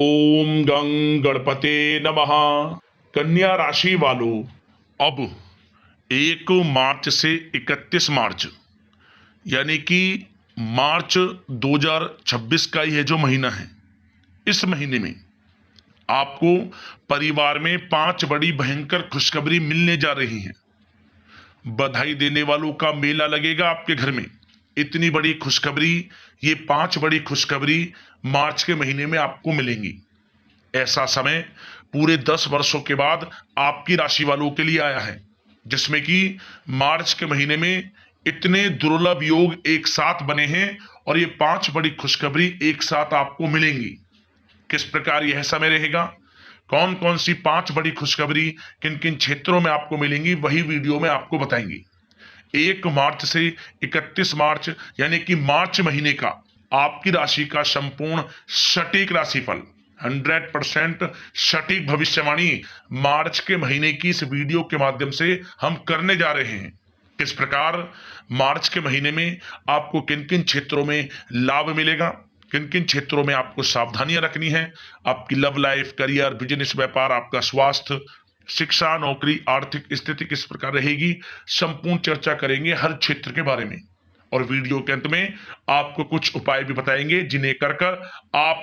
ओम गं गणपते नमः। कन्या राशि वालों, अब 1 मार्च से 31 मार्च यानी कि मार्च 2026 का यह जो महीना है, इस महीने में आपको परिवार में 5 बड़ी भयंकर खुशखबरी मिलने जा रही है। बधाई देने वालों का मेला लगेगा आपके घर में। इतनी बड़ी खुशखबरी, ये 5 बड़ी खुशखबरी मार्च के महीने में आपको मिलेंगी। ऐसा समय पूरे 10 वर्षों के बाद आपकी राशि वालों के लिए आया है, जिसमें कि मार्च के महीने में इतने दुर्लभ योग एक साथ बने हैं और ये 5 बड़ी खुशखबरी एक साथ आपको मिलेंगी। किस प्रकार यह समय रहेगा, कौन कौन सी 5 बड़ी खुशखबरी किन किन क्षेत्रों में आपको मिलेंगी, वही वीडियो में आपको बताएंगे। 1 मार्च से 31 मार्च यानी कि मार्च महीने का आपकी राशि का संपूर्ण सटीक राशिफल, 100% सटीक भविष्यवाणी मार्च के महीने की इस वीडियो के माध्यम से हम करने जा रहे हैं। किस प्रकार मार्च के महीने में आपको किन किन क्षेत्रों में लाभ मिलेगा, किन किन क्षेत्रों में आपको सावधानियां रखनी है, आपकी लव लाइफ, करियर, बिजनेस, व्यापार, आपका स्वास्थ्य, शिक्षा, नौकरी, आर्थिक स्थिति किस प्रकार रहेगी, संपूर्ण चर्चा करेंगे हर क्षेत्र के बारे में। और वीडियो के अंत में आपको कुछ उपाय भी बताएंगे जिन्हें कर कर आप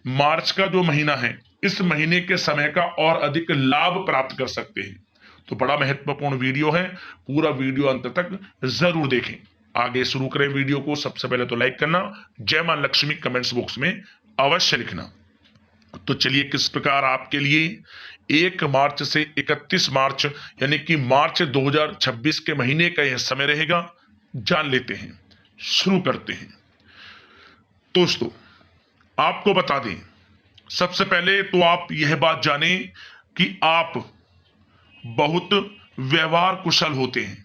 मार्च का जो महीना है, इस महीने के समय का और अधिक लाभ प्राप्त कर सकते हैं। तो बड़ा महत्वपूर्ण वीडियो है, पूरा वीडियो अंत तक जरूर देखें। आगे शुरू करें वीडियो को। सबसे पहले तो लाइक करना, जय मां लक्ष्मी कमेंट्स बॉक्स में अवश्य लिखना। तो चलिए किस प्रकार आपके लिए 1 मार्च से 31 मार्च यानी कि मार्च 2026 के महीने का यह समय रहेगा, जान लेते हैं, शुरू करते हैं। दोस्तों, आपको बता दें, सबसे पहले तो आप यह बात जानें कि आप बहुत व्यवहार कुशल होते हैं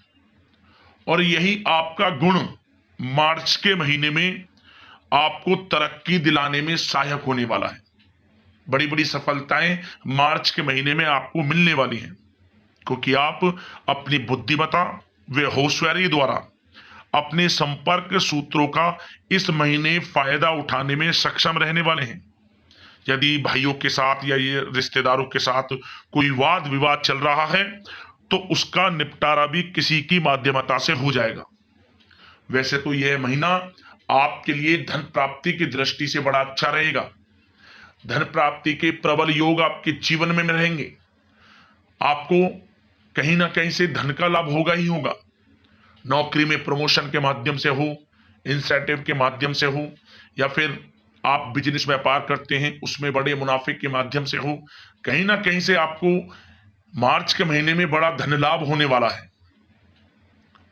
और यही आपका गुण मार्च के महीने में आपको तरक्की दिलाने में सहायक होने वाला है। बड़ी बड़ी सफलताएं मार्च के महीने में आपको मिलने वाली हैं, क्योंकि आप अपनी बुद्धिमत्ता व होशियारी द्वारा अपने संपर्क सूत्रों का इस महीने फायदा उठाने में सक्षम रहने वाले हैं। यदि भाइयों के साथ या ये रिश्तेदारों के साथ कोई वाद विवाद चल रहा है तो उसका निपटारा भी किसी की माध्यमता से हो जाएगा। वैसे तो यह महीना आपके लिए धन प्राप्ति की दृष्टि से बड़ा अच्छा रहेगा। धन प्राप्ति के प्रबल योग आपके जीवन में रहेंगे। आपको कहीं ना कहीं से धन का लाभ होगा ही होगा। नौकरी में प्रमोशन के माध्यम से हो, इंसेंटिव के माध्यम से हो, या फिर आप बिजनेस व्यापार करते हैं उसमें बड़े मुनाफे के माध्यम से हो, कहीं ना कहीं से आपको मार्च के महीने में बड़ा धन लाभ होने वाला है।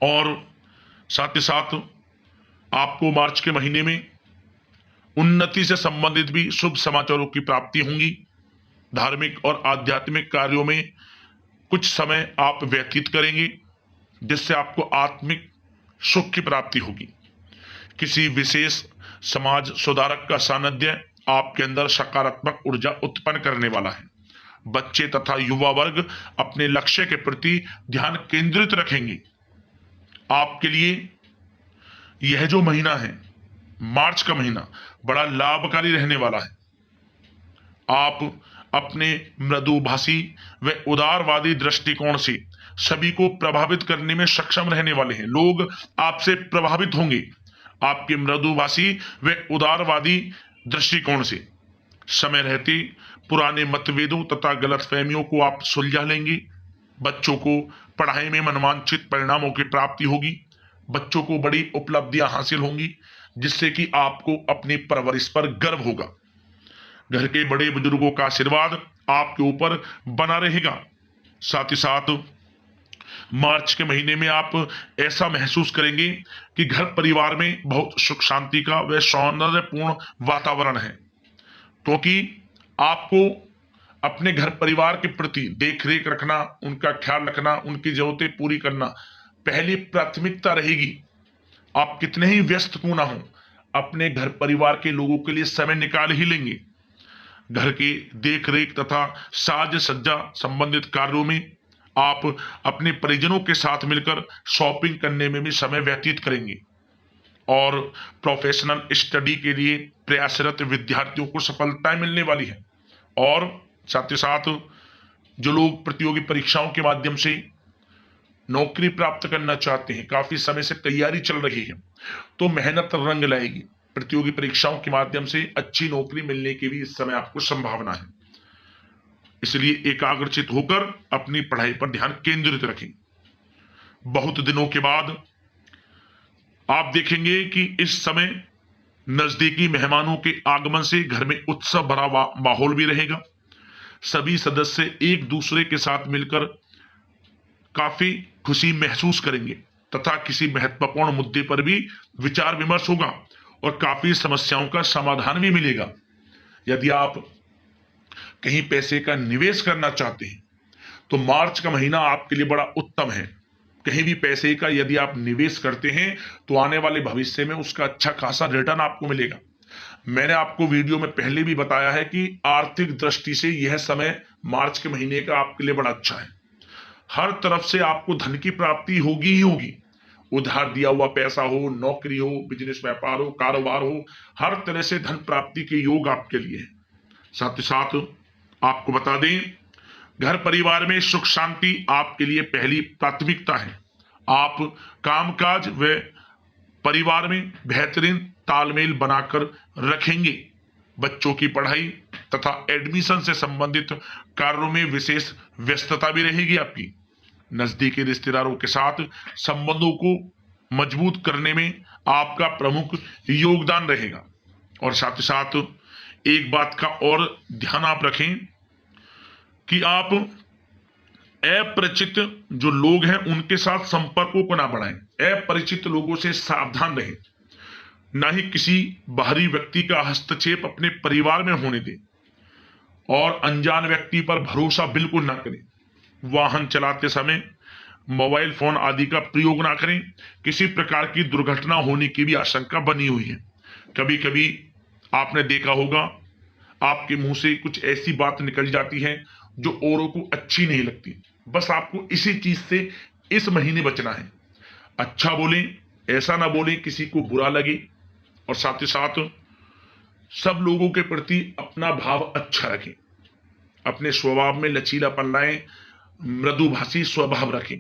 और साथ ही साथ आपको मार्च के महीने में उन्नति से संबंधित भी शुभ समाचारों की प्राप्ति होंगी। धार्मिक और आध्यात्मिक कार्यों में कुछ समय आप व्यतीत करेंगे, जिससे आपको आत्मिक सुख की प्राप्ति होगी। किसी विशेष समाज सुधारक का सानिध्य आपके अंदर सकारात्मक ऊर्जा उत्पन्न करने वाला है। बच्चे तथा युवा वर्ग अपने लक्ष्य के प्रति ध्यान केंद्रित रखेंगे। आपके लिए यह जो महीना है, मार्च का महीना, बड़ा लाभकारी रहने वाला है। आप अपने मृदुभाषी व उदारवादी दृष्टिकोण से सभी को प्रभावित करने में सक्षम रहने वाले हैं। लोग आपसे प्रभावित होंगे आपके मृदुभाषी व उदारवादी दृष्टिकोण से। समय रहते पुराने मतभेदों तथा गलतफहमियों को आप सुलझा लेंगे। बच्चों को पढ़ाई में मनवांछित परिणामों की प्राप्ति होगी। बच्चों को बड़ी उपलब्धियां हासिल होंगी, जिससे कि आपको अपनी परवरिश पर गर्व होगा। घर के बड़े बुजुर्गों का आशीर्वाद आपके ऊपर बना रहेगा। साथ ही साथ मार्च के महीने में आप ऐसा महसूस करेंगे कि घर परिवार में बहुत सुख शांति का व सौंदर्यपूर्ण वातावरण है, क्योंकि आपको अपने घर परिवार के प्रति देख रेख रखना, उनका ख्याल रखना, उनकी जरूरतें पूरी करना पहली प्राथमिकता रहेगी। आप कितने ही व्यस्त क्यों ना हो, अपने घर परिवार के लोगों के लिए समय निकाल ही लेंगे। घर की देख रेख तथा साज सज्जा संबंधित कार्यों में आप अपने परिजनों के साथ मिलकर शॉपिंग करने में भी समय व्यतीत करेंगे। और प्रोफेशनल स्टडी के लिए प्रयासरत विद्यार्थियों को सफलताएं मिलने वाली है। और साथ ही साथ जो लोग प्रतियोगी परीक्षाओं के माध्यम से नौकरी प्राप्त करना चाहते हैं, काफी समय से तैयारी चल रही है, तो मेहनत रंग लाएगी। प्रतियोगी परीक्षाओं के माध्यम से अच्छी नौकरी मिलने की भी इस समय आपको संभावना है। इसलिए एकाग्रचित होकर अपनी पढ़ाई पर ध्यान केंद्रित रखें। बहुत दिनों के बाद आप देखेंगे कि इस समय नजदीकी मेहमानों के आगमन से घर में उत्सव भरा माहौल भी रहेगा। सभी सदस्य एक दूसरे के साथ मिलकर काफी खुशी महसूस करेंगे तथा किसी महत्वपूर्ण मुद्दे पर भी विचार विमर्श होगा और काफी समस्याओं का समाधान भी मिलेगा। यदि आप कहीं पैसे का निवेश करना चाहते हैं तो मार्च का महीना आपके लिए बड़ा उत्तम है। कहीं भी पैसे का यदि आप निवेश करते हैं तो आने वाले भविष्य में उसका अच्छा खासा रिटर्न आपको मिलेगा। मैंने आपको वीडियो में पहले भी बताया है कि आर्थिक दृष्टि से यह समय मार्च के महीने का आपके लिए बड़ा अच्छा है। हर तरफ से आपको धन की प्राप्ति होगी ही होगी। उधार दिया हुआ पैसा हो, नौकरी हो, बिजनेस व्यापार हो, कारोबार हो, हर तरह से धन प्राप्ति के योग आपके लिए है। साथ ही साथ आपको बता दें, घर परिवार में सुख शांति आपके लिए पहली प्राथमिकता है। आप कामकाज व परिवार में बेहतरीन तालमेल बनाकर रखेंगे। बच्चों की पढ़ाई तथा एडमिशन से संबंधित कार्यों में विशेष व्यस्तता भी रहेगी आपकी। नजदीकी रिश्तेदारों के साथ संबंधों को मजबूत करने में आपका प्रमुख योगदान रहेगा। और साथ ही साथ एक बात का और ध्यान आप रखें कि आप अपरिचित जो लोग हैं उनके साथ संपर्कों को ना बढ़ाएं। अपरिचित लोगों से सावधान रहें। ना ही किसी बाहरी व्यक्ति का हस्तक्षेप अपने परिवार में होने दें और अनजान व्यक्ति पर भरोसा बिल्कुल ना करें। वाहन चलाते समय मोबाइल फोन आदि का प्रयोग ना करें। किसी प्रकार की दुर्घटना होने की भी आशंका बनी हुई है। कभी कभी आपने देखा होगा आपके मुंह से कुछ ऐसी बात निकल जाती है जो औरों को अच्छी नहीं लगती। बस आपको इसी चीज से इस महीने बचना है। अच्छा बोलें, ऐसा ना बोलें किसी को बुरा लगे। और साथ ही साथ सब लोगों के प्रति अपना भाव अच्छा रखें। अपने स्वभाव में लचीलापन लाएं, मृदुभाषी स्वभाव रखें,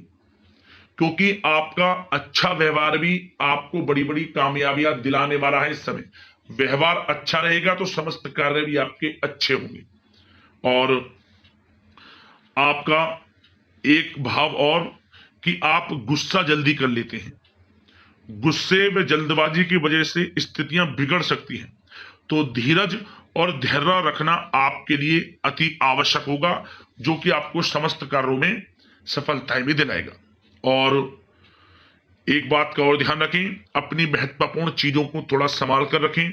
क्योंकि आपका अच्छा व्यवहार भी आपको बड़ी बड़ी कामयाबियां दिलाने वाला है। इस समय व्यवहार अच्छा रहेगा तो समस्त कार्य भी आपके अच्छे होंगे। और आपका एक भाव और कि आप गुस्सा जल्दी कर लेते हैं। गुस्से में जल्दबाजी की वजह से स्थितियां बिगड़ सकती हैं, तो धीरज और धैर्य रखना आपके लिए अति आवश्यक होगा, जो कि आपको समस्त कार्यों में सफलताएं भी दिलाएगा। और एक बात का और ध्यान रखें, अपनी महत्वपूर्ण चीजों को थोड़ा संभाल कर रखें।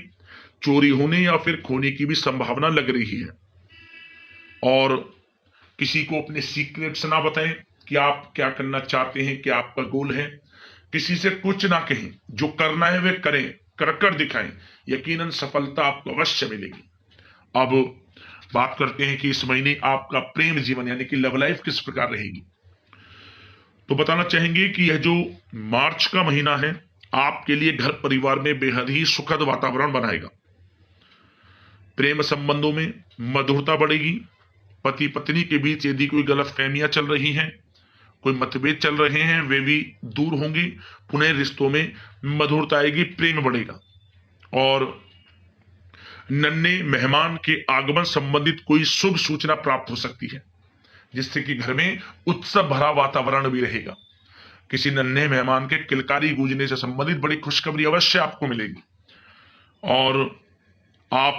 चोरी होने या फिर खोने की भी संभावना लग रही है। और किसी को अपने सीक्रेट्स ना बताएं कि आप क्या करना चाहते हैं, क्या आपका गोल है। किसी से कुछ ना कहें, जो करना है वे करें, कर कर दिखाएं। यकीनन सफलता आपको अवश्य मिलेगी। अब बात करते हैं कि इस महीने आपका प्रेम जीवन यानी कि लव लाइफ किस प्रकार रहेगी। तो बताना चाहेंगे कि यह जो मार्च का महीना है आपके लिए घर परिवार में बेहद ही सुखद वातावरण बनाएगा। प्रेम संबंधों में मधुरता बढ़ेगी। पति पत्नी के बीच यदि कोई गलतफहमियां चल रही हैं, कोई मतभेद चल रहे हैं, वे भी दूर होंगे। पुनः रिश्तों में मधुरता आएगी, प्रेम बढ़ेगा। और नन्हे मेहमान के आगमन संबंधित कोई शुभ सूचना प्राप्त हो सकती है, जिससे कि घर में उत्सव भरा वातावरण भी रहेगा। किसी नन्हे मेहमान के किलकारी गूंजने से संबंधित बड़ी खुशखबरी अवश्य आपको मिलेगी। और आप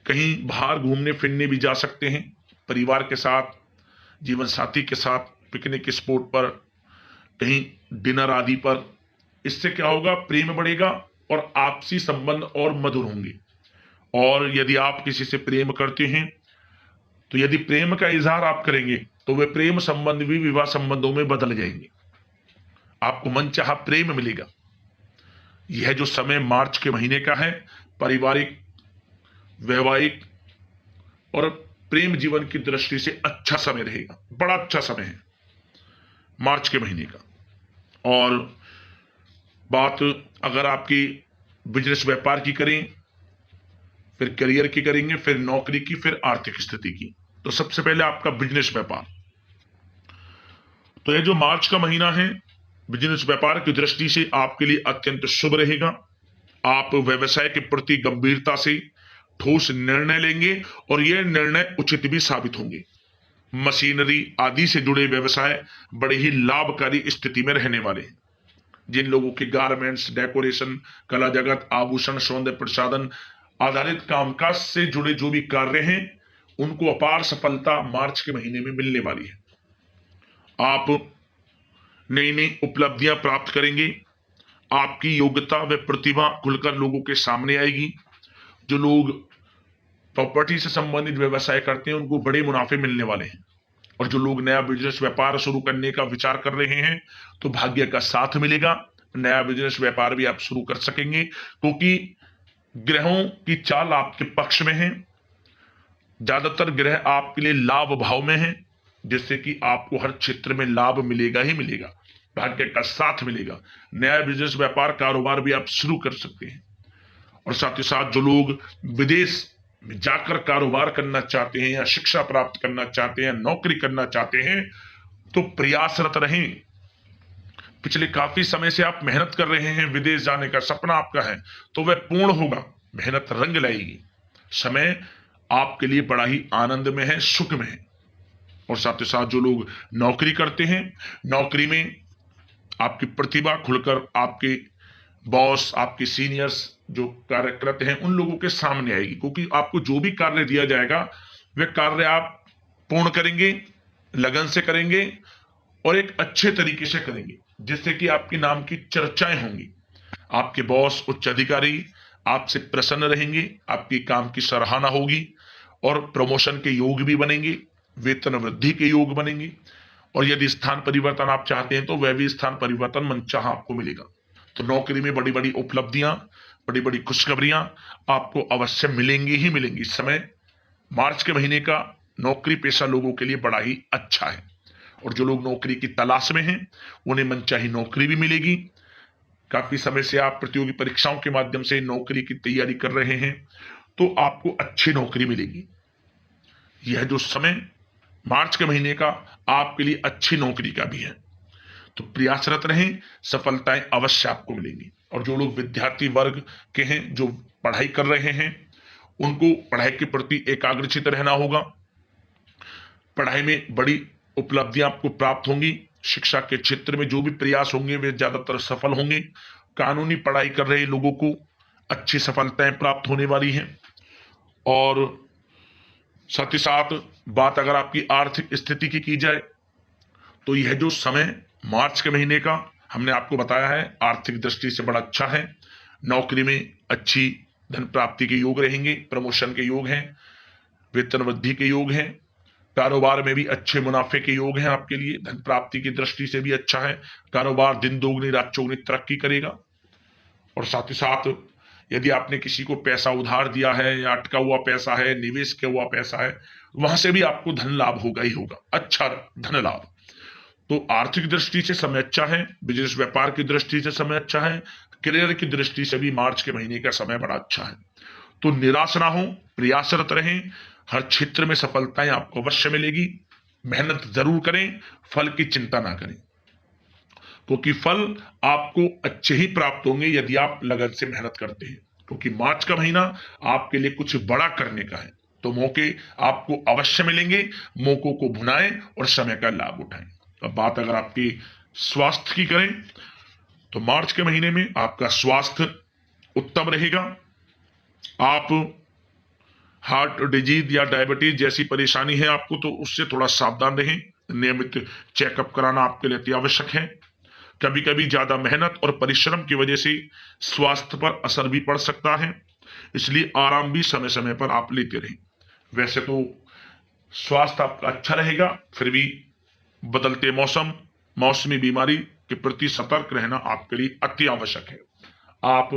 कहीं बाहर घूमने फिरने भी जा सकते हैं, परिवार के साथ, जीवन साथी के साथ, पिकनिक स्पॉट पर, कहीं डिनर आदि पर। इससे क्या होगा, प्रेम बढ़ेगा और आपसी संबंध और मधुर होंगे। और यदि आप किसी से प्रेम करते हैं तो यदि प्रेम का इजहार आप करेंगे तो वे प्रेम संबंध भी विवाह संबंधों में बदल जाएंगे। आपको मनचाहा प्रेम मिलेगा। यह जो समय मार्च के महीने का है, पारिवारिक, वैवाहिक और प्रेम जीवन की दृष्टि से अच्छा समय रहेगा। बड़ा अच्छा समय है मार्च के महीने का। और बात अगर आपकी बिजनेस व्यापार की करें फिर करियर की करेंगे, फिर नौकरी की, फिर आर्थिक स्थिति की। तो सबसे पहले आपका बिजनेस व्यापार। तो ये जो मार्च का महीना है, बिजनेस व्यापार की दृष्टि से आपके लिए अत्यंत शुभ रहेगा। आप व्यवसाय के प्रति गंभीरता से ठोस निर्णय लेंगे और यह निर्णय उचित भी साबित होंगे। मशीनरी आदि से जुड़े व्यवसाय बड़े ही लाभकारी स्थिति में रहने वाले हैं। जिन लोगों के गारमेंट्स, डेकोरेशन, कला जगत, आभूषण, सौंदर्य प्रसाधन आधारित कामकाज से जुड़े जो भी कार्य हैं, उनको अपार सफलता मार्च के महीने में मिलने वाली है। आप नई नई उपलब्धियां प्राप्त करेंगे। आपकी योग्यता व प्रतिभा खुलकर लोगों के सामने आएगी। जो लोग प्रॉपर्टी से संबंधित व्यवसाय करते हैं, उनको बड़े मुनाफे मिलने वाले हैं। और जो लोग नया बिजनेस व्यापार शुरू करने का विचार कर रहे हैं, तो भाग्य का साथ मिलेगा। नया बिजनेस व्यापार भी आप शुरू कर सकेंगे, क्योंकि ग्रहों की चाल आपके पक्ष में है। ज्यादातर ग्रह आपके लिए लाभ भाव में है, जिससे कि आपको हर क्षेत्र में लाभ मिलेगा ही मिलेगा, भाग्य का साथ मिलेगा। नया बिजनेस व्यापार कारोबार भी आप शुरू कर सकते हैं। और साथ ही साथ जो लोग विदेश में जाकर कारोबार करना चाहते हैं, या शिक्षा प्राप्त करना चाहते हैं, नौकरी करना चाहते हैं, तो प्रयासरत रहें। पिछले काफी समय से आप मेहनत कर रहे हैं, विदेश जाने का सपना आपका है, तो वह पूर्ण होगा। मेहनत रंग लाएगी। समय आपके लिए बड़ा ही आनंद में है, सुख में है। और साथ ही साथ जो लोग नौकरी करते हैं, नौकरी में आपकी प्रतिभा खुलकर आपके बॉस, आपके सीनियर्स जो कार्यरत हैं, उन लोगों के सामने आएगी, क्योंकि आपको जो भी कार्य दिया जाएगा वह कार्य आप पूर्ण करेंगे, लगन से करेंगे और एक अच्छे तरीके से करेंगे, जिससे कि आपके नाम की चर्चाएं होंगी। आपके बॉस, उच्च अधिकारी आपसे प्रसन्न रहेंगे, आपकी काम की सराहना होगी और प्रमोशन के योग भी बनेंगे, वेतन वृद्धि के योग बनेंगे। और यदि स्थान परिवर्तन आप चाहते हैं, तो वह भी स्थान परिवर्तन मनचाहा आपको मिलेगा। तो नौकरी में बड़ी बड़ी उपलब्धियां, बड़ी बड़ी खुशखबरियां आपको अवश्य मिलेंगी ही मिलेंगी। इस समय मार्च के महीने का नौकरी पेशा लोगों के लिए बड़ा ही अच्छा है। और जो लोग नौकरी की तलाश में हैं, उन्हें मनचाही नौकरी भी मिलेगी। काफी समय से आप प्रतियोगी परीक्षाओं के माध्यम से नौकरी की तैयारी कर रहे हैं, तो आपको अच्छी नौकरी मिलेगी। यह जो समय मार्च के महीने का आपके लिए अच्छी नौकरी का भी है, तो प्रयासरत रहें, सफलताएं अवश्य आपको मिलेंगी। और जो लोग विद्यार्थी वर्ग के हैं, जो पढ़ाई कर रहे हैं, उनको पढ़ाई के प्रति एकाग्रचित रहना होगा। पढ़ाई में बड़ी उपलब्धियां आपको प्राप्त होंगी। शिक्षा के क्षेत्र में जो भी प्रयास होंगे वे ज्यादातर सफल होंगे। कानूनी पढ़ाई कर रहे लोगों को अच्छी सफलताएं प्राप्त होने वाली हैं। और साथ ही साथ बात अगर आपकी आर्थिक स्थिति की जाए, तो यह जो समय मार्च के महीने का हमने आपको बताया है, आर्थिक दृष्टि से बड़ा अच्छा है। नौकरी में अच्छी धन प्राप्ति के योग रहेंगे, प्रमोशन के योग हैं, वेतन वृद्धि के योग हैं, कारोबार में भी अच्छे मुनाफे के योग हैं आपके लिए। धन प्राप्ति की दृष्टि से भी अच्छा है। कारोबार दिन दोगुनी रात चौगुनी तरक्की करेगा। और साथ ही साथ यदि आपने किसी को पैसा उधार दिया है, या अटका हुआ पैसा है, निवेश किया हुआ पैसा है, वहां से भी आपको धन लाभ होगा ही होगा, अच्छा धन लाभ। तो आर्थिक दृष्टि से समय अच्छा है, बिजनेस व्यापार की दृष्टि से समय अच्छा है, करियर की दृष्टि से भी मार्च के महीने का समय बड़ा अच्छा है। तो निराश ना हो, प्रयासरत रहें। हर क्षेत्र में सफलताएं आपको अवश्य मिलेगी। मेहनत जरूर करें, फल की चिंता ना करें, क्योंकि फल आपको अच्छे ही प्राप्त होंगे यदि आप लगन से मेहनत करते हैं। क्योंकि मार्च का महीना आपके लिए कुछ बड़ा करने का है, तो मौके आपको अवश्य मिलेंगे। मौकों को भुनाएं और समय का लाभ उठाएं। अब बात अगर आपकी स्वास्थ्य की करें, तो मार्च के महीने में आपका स्वास्थ्य उत्तम रहेगा। आप हार्ट डिजीज या डायबिटीज जैसी परेशानी है आपको, तो उससे थोड़ा सावधान रहें। नियमित चेकअप कराना आपके लिए अति आवश्यक है। कभी कभी ज्यादा मेहनत और परिश्रम की वजह से स्वास्थ्य पर असर भी पड़ सकता है, इसलिए आराम भी समय समय पर आप लेते रहें। वैसे तो स्वास्थ्य आपका अच्छा रहेगा, फिर भी बदलते मौसम, मौसमी बीमारी के प्रति सतर्क रहना आपके लिए अति आवश्यक है। आप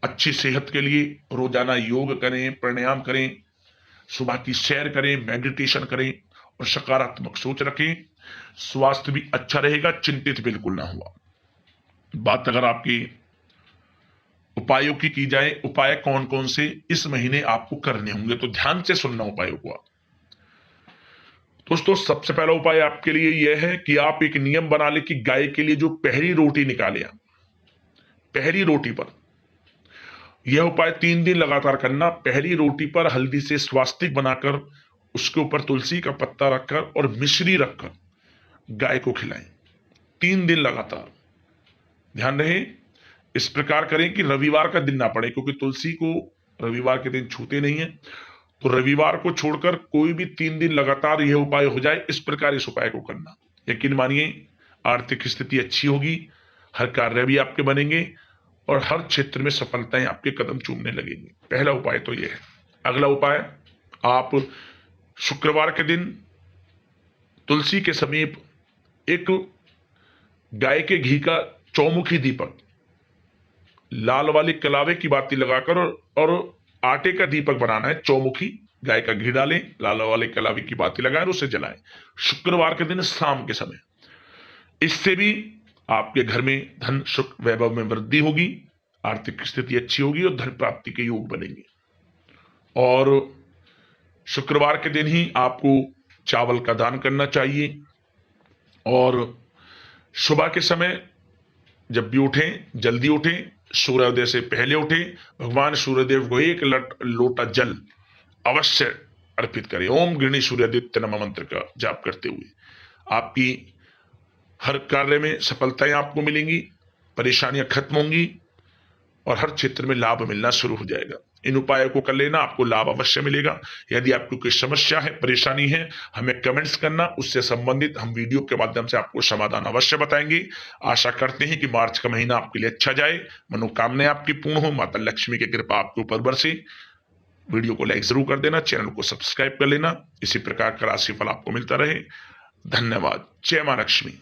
अच्छी सेहत के लिए रोजाना योग करें, प्राणायाम करें, सुबह की सैर करें, मेडिटेशन करें और सकारात्मक सोच रखें। स्वास्थ्य भी अच्छा रहेगा, चिंतित बिल्कुल ना हुआ। बात अगर आपकी उपायों की जाए, उपाय कौन कौन से इस महीने आपको करने होंगे, तो ध्यान से सुनना उपायों को आप। दोस्तों सबसे पहला उपाय आपके लिए यह है कि आप एक नियम बना ले कि गाय के लिए जो पहली रोटी निकाले आप, पहली रोटी पर यह उपाय 3 दिन लगातार करना। पहली रोटी पर हल्दी से स्वास्तिक बनाकर उसके ऊपर तुलसी का पत्ता रखकर और मिश्री रखकर गाय को खिलाएं 3 दिन लगातार। ध्यान रहे इस प्रकार करें कि रविवार का दिन ना पड़े, क्योंकि तुलसी को रविवार के दिन छूते नहीं है, तो रविवार को छोड़कर कोई भी 3 दिन लगातार यह उपाय हो जाए, इस प्रकार इस उपाय को करना। यकीन मानिए आर्थिक स्थिति अच्छी होगी, हर कार्य भी आपके बनेंगे और हर क्षेत्र में सफलताएं आपके कदम चूमने लगेंगी। पहला उपाय तो यह है। अगला उपाय, आप शुक्रवार के दिन तुलसी के समीप एक गाय के घी का चौमुखी दीपक लाल वाली कलावे की बाती लगाकर और आटे का दीपक बनाना है। चौमुखी गाय का घी डालें, लाल वाले कलावे की बाती लगाएं और उसे जलाएं शुक्रवार के दिन शाम के समय। इससे भी आपके घर में धन सुख वैभव में वृद्धि होगी, आर्थिक स्थिति अच्छी होगी और धन प्राप्ति के योग बनेंगे। और शुक्रवार के दिन ही आपको चावल का दान करना चाहिए। और सुबह के समय जब भी उठें जल्दी उठें, सूर्योदय से पहले उठें, भगवान सूर्यदेव को एक लोटा जल अवश्य अर्पित करें। ओम गृणी सूर्यादित्य नमः मंत्र का जाप करते हुए आपकी हर कार्य में सफलताएं आपको मिलेंगी, परेशानियां खत्म होंगी और हर क्षेत्र में लाभ मिलना शुरू हो जाएगा। इन उपायों को कर लेना, आपको लाभ अवश्य मिलेगा। यदि आपको कोई समस्या है, परेशानी है, हमें कमेंट्स करना, उससे संबंधित हम वीडियो के माध्यम से आपको समाधान अवश्य बताएंगे। आशा करते हैं कि मार्च का महीना आपके लिए अच्छा जाए, मनोकामनाएं आपकी पूर्ण हो, माता लक्ष्मी की कृपा आपके ऊपर बरसे। वीडियो को लाइक जरूर कर देना, चैनल को सब्सक्राइब कर लेना। इसी प्रकार का राशिफल आपको मिलता रहे। धन्यवाद। जय मां लक्ष्मी।